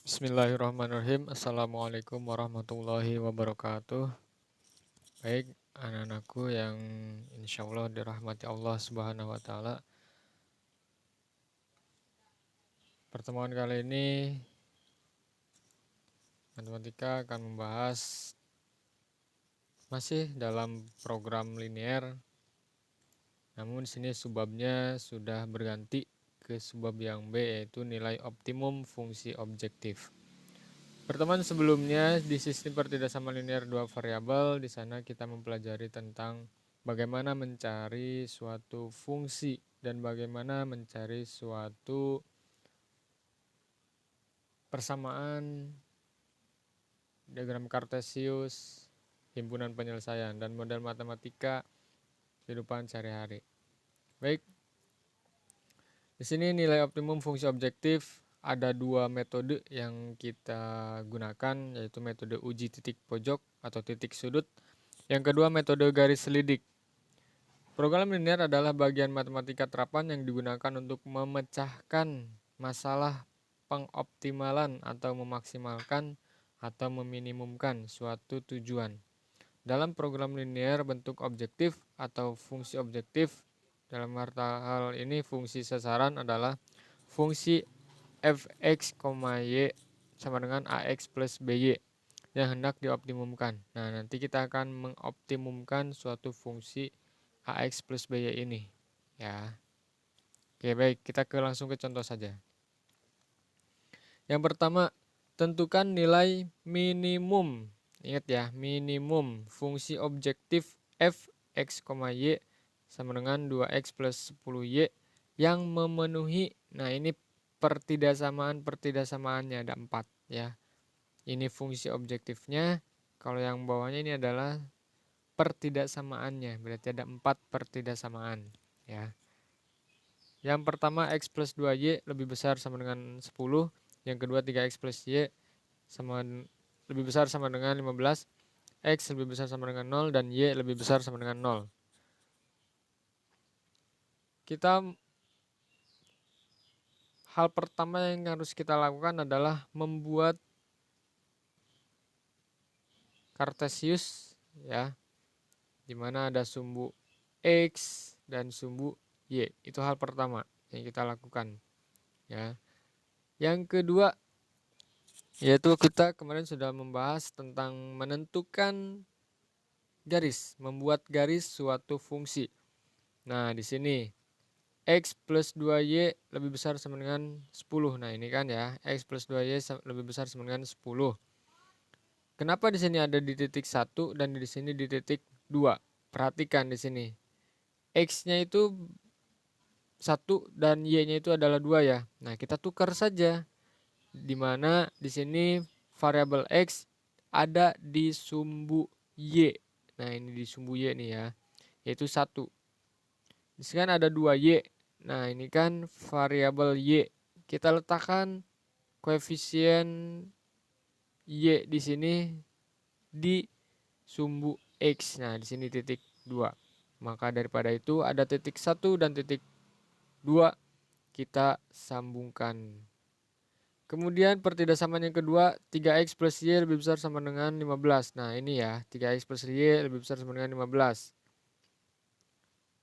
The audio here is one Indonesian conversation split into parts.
Bismillahirrahmanirrahim. Assalamualaikum warahmatullahi wabarakatuh. Baik, anak-anakku yang insya Allah dirahmati Allah Subhanahu wa Ta'ala. Pertemuan kali ini matematika akan membahas masih dalam program linear, namun di sini subbabnya sudah berganti ke subbab yang B, yaitu nilai optimum fungsi objektif. Pertemuan sebelumnya di sistem pertidasamaan linear dua variabel, di sana kita mempelajari tentang bagaimana mencari suatu fungsi dan bagaimana mencari suatu persamaan diagram kartesius, himpunan penyelesaian, dan model matematika kehidupan sehari-hari. Baik, di sini nilai optimum fungsi objektif ada dua metode yang kita gunakan, yaitu metode uji titik pojok atau titik sudut. Yang kedua, metode garis selidik. Program linear adalah bagian matematika terapan yang digunakan untuk memecahkan masalah pengoptimalan atau memaksimalkan atau meminimumkan suatu tujuan. Dalam program linear, bentuk objektif atau fungsi objektif dalam hal ini fungsi sasaran adalah fungsi fx, y sama dengan ax plus by yang hendak dioptimumkan. Nah, nanti kita akan mengoptimumkan suatu fungsi ax plus by ini, ya. Oke, baik, kita langsung ke contoh saja. Yang pertama, tentukan nilai minimum. Ingat ya, minimum fungsi objektif fx, y sama dengan 2x plus 10y yang memenuhi, nah ini pertidaksamaannya ada 4 ya. Ini fungsi objektifnya, kalau yang bawahnya ini adalah pertidaksamaannya, berarti ada 4 pertidaksamaan ya. Yang pertama x plus 2y lebih besar sama dengan 10, yang kedua 3x plus y sama lebih besar sama dengan 15, x lebih besar sama dengan 0, dan y lebih besar sama dengan 0. Hal pertama yang harus kita lakukan adalah membuat kartesius ya, dimana ada sumbu x dan sumbu y. Itu hal pertama yang kita lakukan ya. Yang kedua, yaitu kita kemarin sudah membahas tentang menentukan garis, membuat garis suatu fungsi. Nah, di sini x plus 2y lebih besar sama dengan 10. Nah, ini kan ya, x plus 2y lebih besar sama dengan 10. Kenapa di sini ada di titik 1 dan di sini di titik 2? Perhatikan di sini. X-nya itu 1 dan y-nya itu adalah 2 ya. Nah, kita tukar saja. Dimana di sini variabel x ada di sumbu y. Nah, ini di sumbu y nih ya, yaitu 1. Di sini kan ada 2y. Nah, ini kan variabel y. Kita letakkan koefisien y di sini di sumbu x. Nah, di sini titik 2. Maka daripada itu ada titik 1 dan titik 2 kita sambungkan. Kemudian pertidaksamaan yang kedua, 3x plus y lebih besar sama dengan 15. Nah, ini ya, 3x plus y lebih besar sama dengan 15.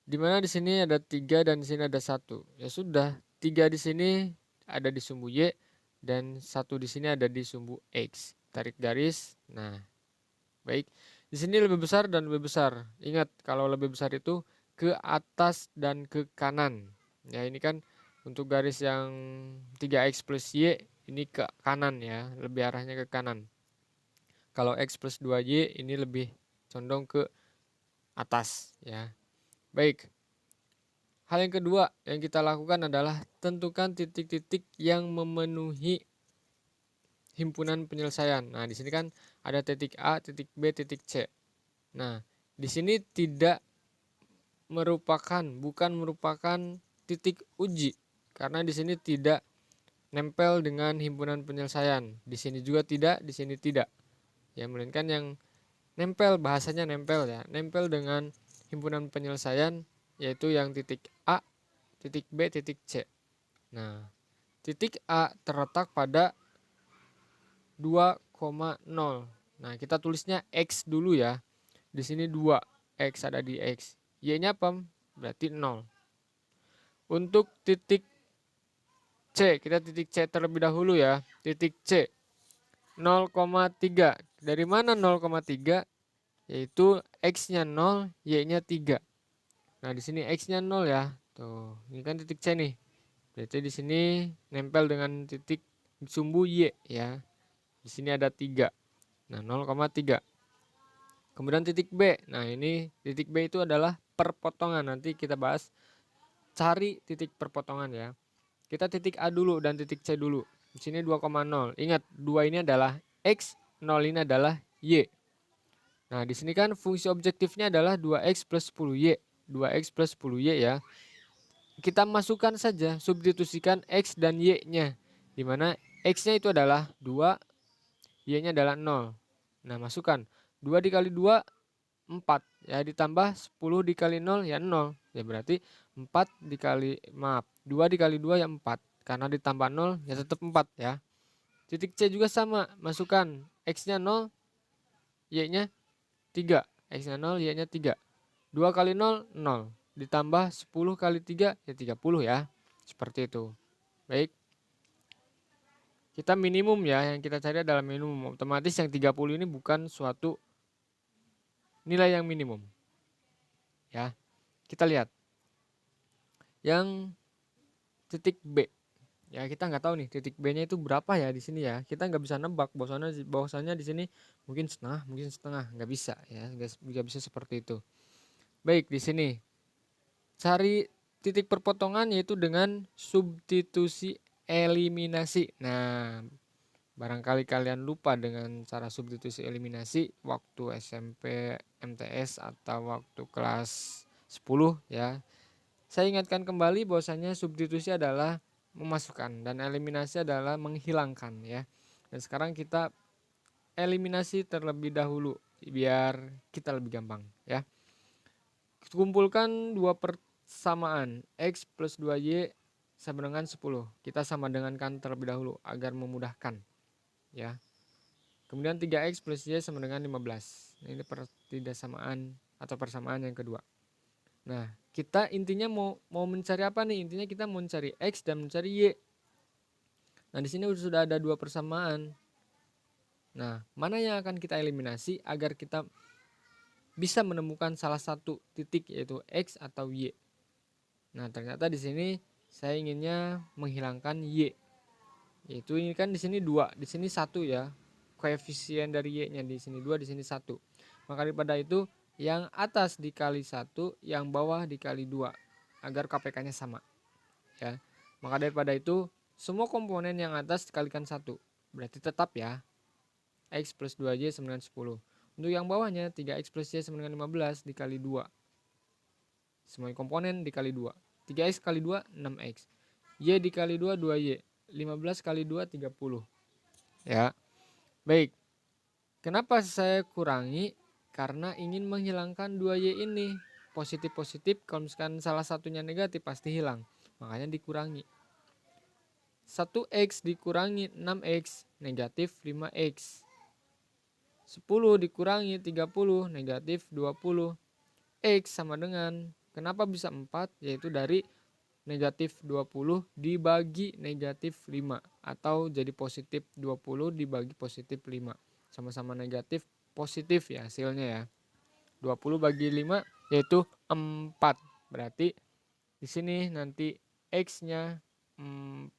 Dimana di sini ada 3 dan di sini ada 1. Ya sudah, 3 di sini ada di sumbu y dan 1 di sini ada di sumbu x. Tarik garis. Nah, baik. Di sini lebih besar dan lebih besar. Ingat, kalau lebih besar itu ke atas dan ke kanan. Ya, ini kan untuk garis yang 3x plus y ini ke kanan ya, lebih arahnya ke kanan. Kalau x plus 2y ini lebih condong ke atas ya. Baik. Hal yang kedua yang kita lakukan adalah tentukan titik-titik yang memenuhi himpunan penyelesaian. Nah, di sini kan ada titik A, titik B, titik C. Nah, di sini bukan merupakan titik uji karena di sini tidak nempel dengan himpunan penyelesaian. Di sini juga tidak, di sini tidak. Ya, melainkan yang nempel, bahasanya nempel ya. Nempel dengan himpunan penyelesaian yaitu yang titik A, titik B, titik C. Nah, titik A terletak pada 2,0. Nah, kita tulisnya X dulu ya. Di sini 2, X ada di X. Y-nya apa? Berarti 0. Untuk titik C, kita titik C terlebih dahulu ya. Titik C 0,3. Dari mana 0,3? Yaitu X-nya 0, Y-nya 3. Nah, di sini X-nya 0 ya. Tuh, ini kan titik C nih. Berarti di sini nempel dengan titik sumbu Y ya. Di sini ada 3. Nah, 0,3. Kemudian titik B. Nah, ini titik B itu adalah perpotongan. Nanti kita bahas cari titik perpotongan ya. Kita titik A dulu dan titik C dulu. Di sini 2,0. Ingat, 2 ini adalah X, 0 ini adalah Y. Nah, di sini kan fungsi objektifnya adalah 2X plus 10Y. 2X plus 10Y ya. Kita masukkan saja, substitusikan X dan Y-nya. Dimana X-nya itu adalah 2, Y-nya adalah 0. Nah, masukkan 2 dikali 2, 4. Ya, ditambah 10 dikali 0, ya 0. Ya, berarti 2 dikali 2 ya 4. Karena ditambah 0, ya tetap 4 ya. Titik C juga sama, masukkan X-nya 0, Y-nya 3. X-nya 0, Y-nya 3. 2 kali 0, 0. Ditambah 10 kali 3, ya 30 ya. Seperti itu. Baik. Kita minimum ya, yang kita cari adalah minimum. Otomatis yang 30 ini bukan suatu nilai yang minimum. Ya. Kita lihat. Yang titik B. Ya, kita nggak tahu nih titik B-nya itu berapa ya di sini ya. Kita nggak bisa nebak bahwasannya di sini mungkin setengah, nggak bisa ya, nggak bisa seperti itu. Baik, di sini cari titik perpotongan yaitu dengan substitusi eliminasi. Nah, barangkali kalian lupa dengan cara substitusi eliminasi waktu SMP, MTS atau waktu kelas 10 ya. Saya ingatkan kembali bahwasanya substitusi adalah memasukkan dan eliminasi adalah menghilangkan ya. Dan sekarang kita eliminasi terlebih dahulu biar kita lebih gampang ya. Kumpulkan dua persamaan X plus 2Y sama dengan 10. Kita sama dengankan terlebih dahulu agar memudahkan ya. Kemudian 3X plus Y sama dengan 15. Nah, ini pertidaksamaan atau persamaan yang kedua. Nah, kita intinya mau mencari apa nih? Intinya kita mau mencari X dan mencari Y. Nah, di sini sudah ada dua persamaan. Nah, mana yang akan kita eliminasi agar kita bisa menemukan salah satu titik yaitu X atau Y. Nah, ternyata di sini saya inginnya menghilangkan Y. Yaitu ini kan di sini 2, di sini 1 ya. Koefisien dari Y-nya di sini 2, di sini 1. Maka daripada itu yang atas dikali 1, yang bawah dikali 2 agar KPK-nya sama ya. Maka daripada itu semua komponen yang atas dikalikan 1, berarti tetap ya X plus 2Y sama dengan 10. Untuk yang bawahnya 3X plus Y sama dengan 15 dikali 2. Semua komponen dikali 2. 3X kali 2 6X. Y dikali 2 2Y. 15 kali 2 30. Ya. Baik. Kenapa saya kurangi? Karena ingin menghilangkan 2Y ini. Positif-positif, kalau misalkan salah satunya negatif pasti hilang. Makanya dikurangi. 1X dikurangi 6X, negatif 5X. 10 dikurangi 30, negatif 20. X sama dengan, kenapa bisa 4? Yaitu dari negatif 20 dibagi negatif 5. Atau jadi positif 20 dibagi positif 5. Sama-sama negatif, positif ya hasilnya ya. 20 bagi 5 yaitu 4. Berarti di sini nanti X-nya 4.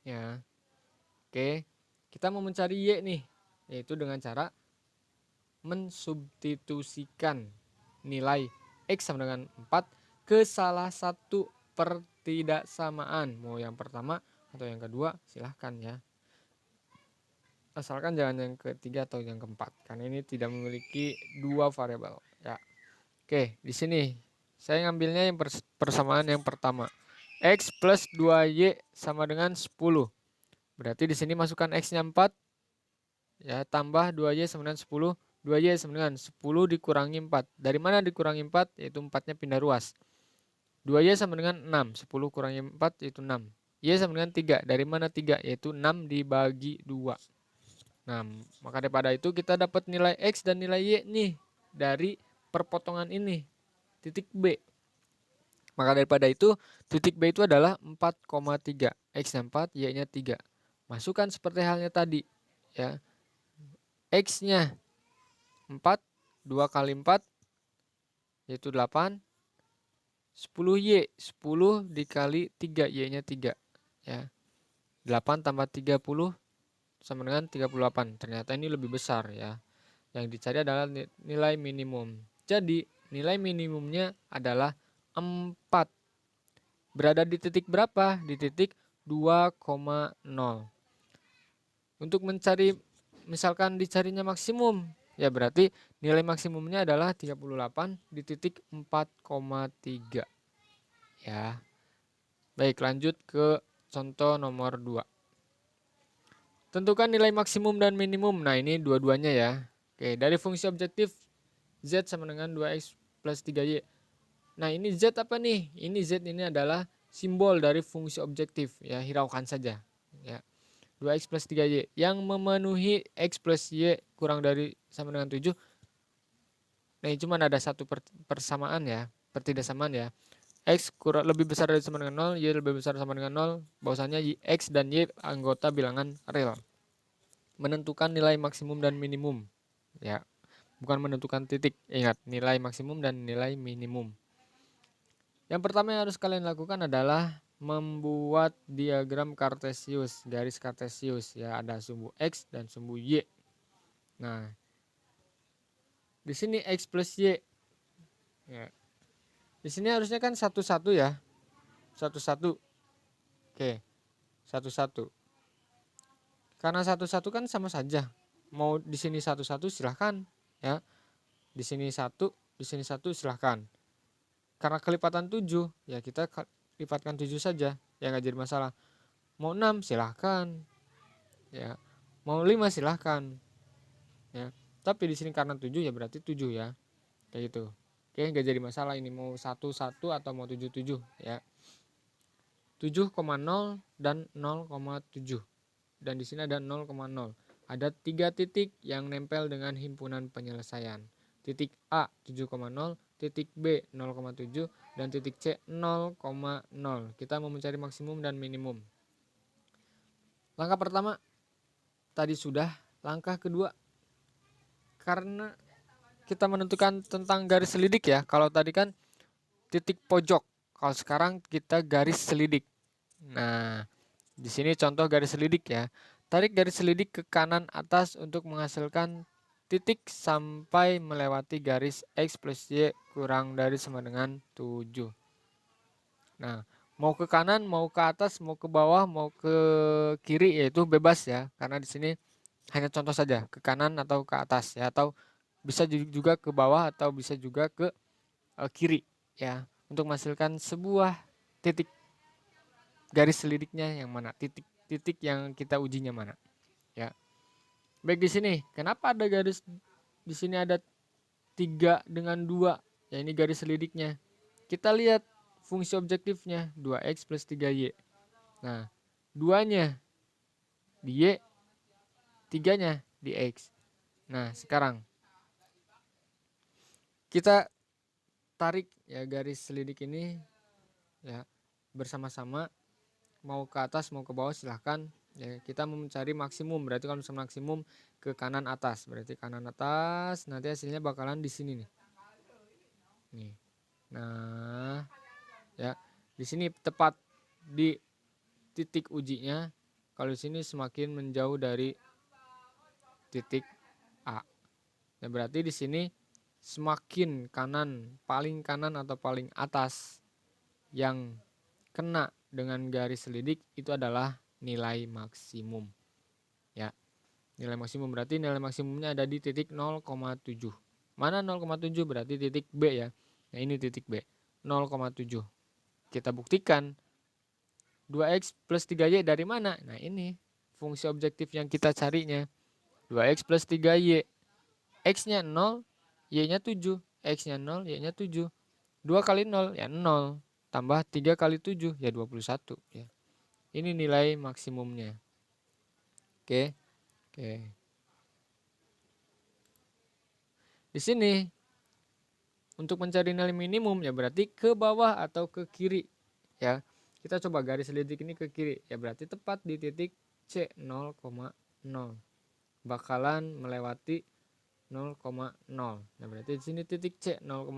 Ya. Oke. Kita mau mencari Y nih. Yaitu dengan cara mensubstitusikan nilai X sama dengan 4 ke salah satu pertidaksamaan. Mau yang pertama atau yang kedua silahkan ya. Asalkan jangan yang ketiga atau yang keempat, karena ini tidak memiliki dua variabel ya. Oke, di sini saya ngambilnya yang persamaan yang pertama. X plus 2Y sama dengan 10. Berarti di sini masukkan X-nya 4 ya, tambah 2Y sama dengan 10. 2Y sama dengan 10 dikurangi 4. Dari mana dikurangi 4? Yaitu 4-nya pindah ruas. 2Y sama dengan 6. 10 kurangi 4 yaitu 6. Y sama dengan 3. Dari mana 3? Yaitu 6 dibagi 2. Nah, maka daripada itu kita dapat nilai X dan nilai Y nih dari perpotongan ini, titik B. Maka daripada itu, titik B itu adalah 4,3. X-nya 4, Y-nya 3. Masukkan seperti halnya tadi. Ya. X-nya 4, 2 kali 4, yaitu 8. 10Y, 10 dikali 3, Y-nya 3. Ya. 8 tambah 30 sama dengan 38. Ternyata ini lebih besar ya. Yang dicari adalah nilai minimum. Jadi nilai minimumnya adalah 4. Berada di titik berapa? Di titik 2,0. Untuk mencari, misalkan dicarinya maksimum, ya berarti nilai maksimumnya adalah 38 di titik 4,3. Ya. Baik, lanjut ke contoh nomor 2. Tentukan nilai maksimum dan minimum. Nah, ini dua-duanya ya. Oke, dari fungsi objektif Z sama dengan 2X plus 3Y. Nah, ini Z apa nih? Ini Z ini adalah simbol dari fungsi objektif. Ya, hiraukan saja. Ya. 2X plus 3Y. Yang memenuhi X plus Y kurang dari sama dengan 7. Nah, ini cuma ada satu persamaan ya. Pertidaksamaan ya. X kurang lebih besar dari sama dengan 0, Y lebih besar sama dengan 0. Bahwasanya X dan Y anggota bilangan real. Menentukan nilai maksimum dan minimum. Ya, bukan menentukan titik. Ingat, nilai maksimum dan nilai minimum. Yang pertama yang harus kalian lakukan adalah membuat diagram kartesius, garis kartesius ya, ada sumbu X dan sumbu Y. Nah, di sini X plus Y. Ya. Di sini harusnya kan satu-satu ya. Satu-satu. Oke. Satu-satu. Karena satu-satu kan sama saja. Mau di sini satu-satu silahkan ya. Di sini satu, di sini satu silahkan. Karena kelipatan 7 ya kita lipatkan 7 saja. Ya nggak jadi masalah. Mau 6 silahkan. Ya. Mau 5 silahkan. Ya. Tapi di sini karena 7 ya berarti 7 ya. Kayak gitu. Oke, nggak jadi masalah ini mau 1 1 atau mau 7 7 ya. 7,0 dan 0,7. Dan di sini ada 0,0. Ada 3 titik yang nempel dengan himpunan penyelesaian. Titik A 7,0, titik B 0,7 dan titik C 0,0. Kita mau mencari maksimum dan minimum. Langkah pertama tadi sudah, langkah kedua karena kita menentukan tentang garis selidik ya. Kalau tadi kan titik pojok, kalau sekarang kita garis selidik. Nah, di sini contoh garis selidik ya. Tarik garis selidik ke kanan atas untuk menghasilkan titik sampai melewati garis X plus Y kurang dari sama dengan 7. Nah, mau ke kanan, mau ke atas, mau ke bawah, mau ke kiri yaitu bebas ya. Karena di sini hanya contoh saja, ke kanan atau ke atas ya, atau bisa juga ke bawah atau bisa juga ke kiri ya, untuk menghasilkan sebuah titik. Garis selidiknya yang mana, titik yang kita ujinya mana ya. Baik, di sini kenapa ada garis di sini ada 3 dengan 2 ya, ini garis selidiknya. Kita lihat fungsi objektifnya 2x plus 3y. Nah, 2-nya di y, 3-nya di x. Nah, sekarang kita tarik ya garis selidik ini ya bersama-sama, mau ke atas mau ke bawah silahkan ya. Kita mau mencari maksimum, berarti kalau misalnya maksimum ke kanan atas, berarti kanan atas nanti hasilnya bakalan di sini nih. Nah ya, di sini tepat di titik ujinya. Kalau di sini semakin menjauh dari titik A ya, berarti di sini semakin kanan, paling kanan atau paling atas yang kena dengan garis selidik itu adalah nilai maksimum ya. Nilai maksimum berarti nilai maksimumnya ada di titik 0,7. Mana 0,7? Berarti titik B ya. Nah, ini titik B 0,7. Kita buktikan 2x plus 3y dari mana? Nah, ini fungsi objektif yang kita carinya. 2x plus 3y, x-nya 0, y-nya 7. X-nya 0, y-nya 7. 2 kali 0 ya 0, tambah 3 kali 7 ya 21 ya. Ini nilai maksimumnya. Oke. Oke. Di sini untuk mencari nilai minimum ya berarti ke bawah atau ke kiri ya. Kita coba garis lidik ini ke kiri ya, berarti tepat di titik C 0,0 bakalan melewati 0,0. Nah, berarti di sini titik C 0,0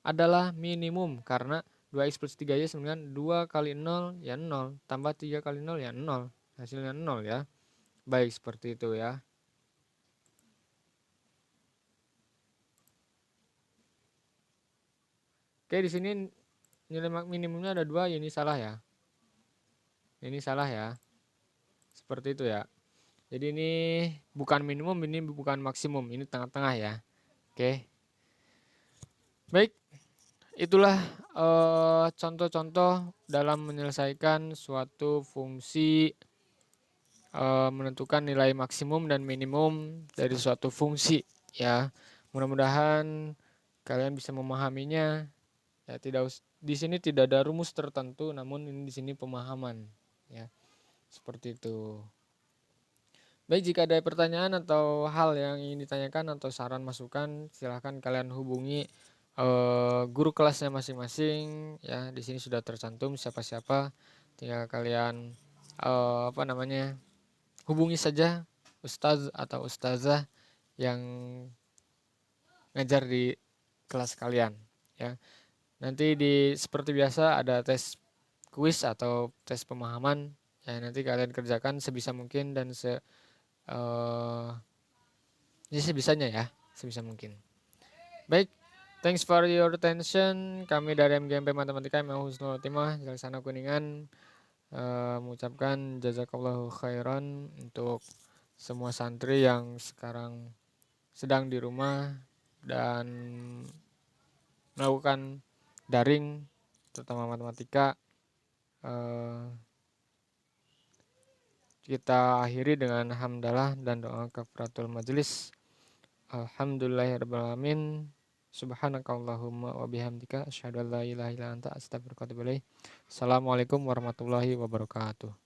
adalah minimum karena 2x plus 3y sama dengan 2 kali 0 ya 0 tambah 3 kali 0 ya 0. Hasilnya 0 ya. Baik, seperti itu ya. Oke, di sini nilai minimumnya ada 2, ini salah ya. Ini salah ya. Seperti itu ya. Jadi ini bukan minimum, ini bukan maksimum, ini tengah-tengah ya. Oke. Baik, itulah contoh-contoh dalam menyelesaikan suatu fungsi, menentukan nilai maksimum dan minimum dari suatu fungsi ya. Mudah-mudahan kalian bisa memahaminya. Ya, di sini tidak ada rumus tertentu, namun ini di sini pemahaman ya. Seperti itu. Baik, jika ada pertanyaan atau hal yang ingin ditanyakan atau saran masukan, silahkan kalian hubungi guru kelasnya masing-masing ya. Di sini sudah tercantum siapa-siapa, tinggal kalian hubungi saja ustaz atau ustazah yang ngajar di kelas kalian ya. Nanti seperti biasa ada tes kuis atau tes pemahaman ya, nanti kalian kerjakan sebisa mungkin dan sebisanya ya, sebisa mungkin. Baik, thanks for your attention. Kami dari MGMP Matematika Imam Husnul Khotimah Laksana Kuningan mengucapkan jazakallahu khairan untuk semua santri yang sekarang sedang di rumah dan melakukan daring, terutama matematika. Kita akhiri dengan hamdalah dan doa kafaratul majelis. Alhamdulillahirrahmanirrahim. Subhanakallahumma wa bihamdika asyhadu an la ilaha illa anta astaghfiruka wa atubu ilaik. Assalamualaikum warahmatullahi wabarakatuh.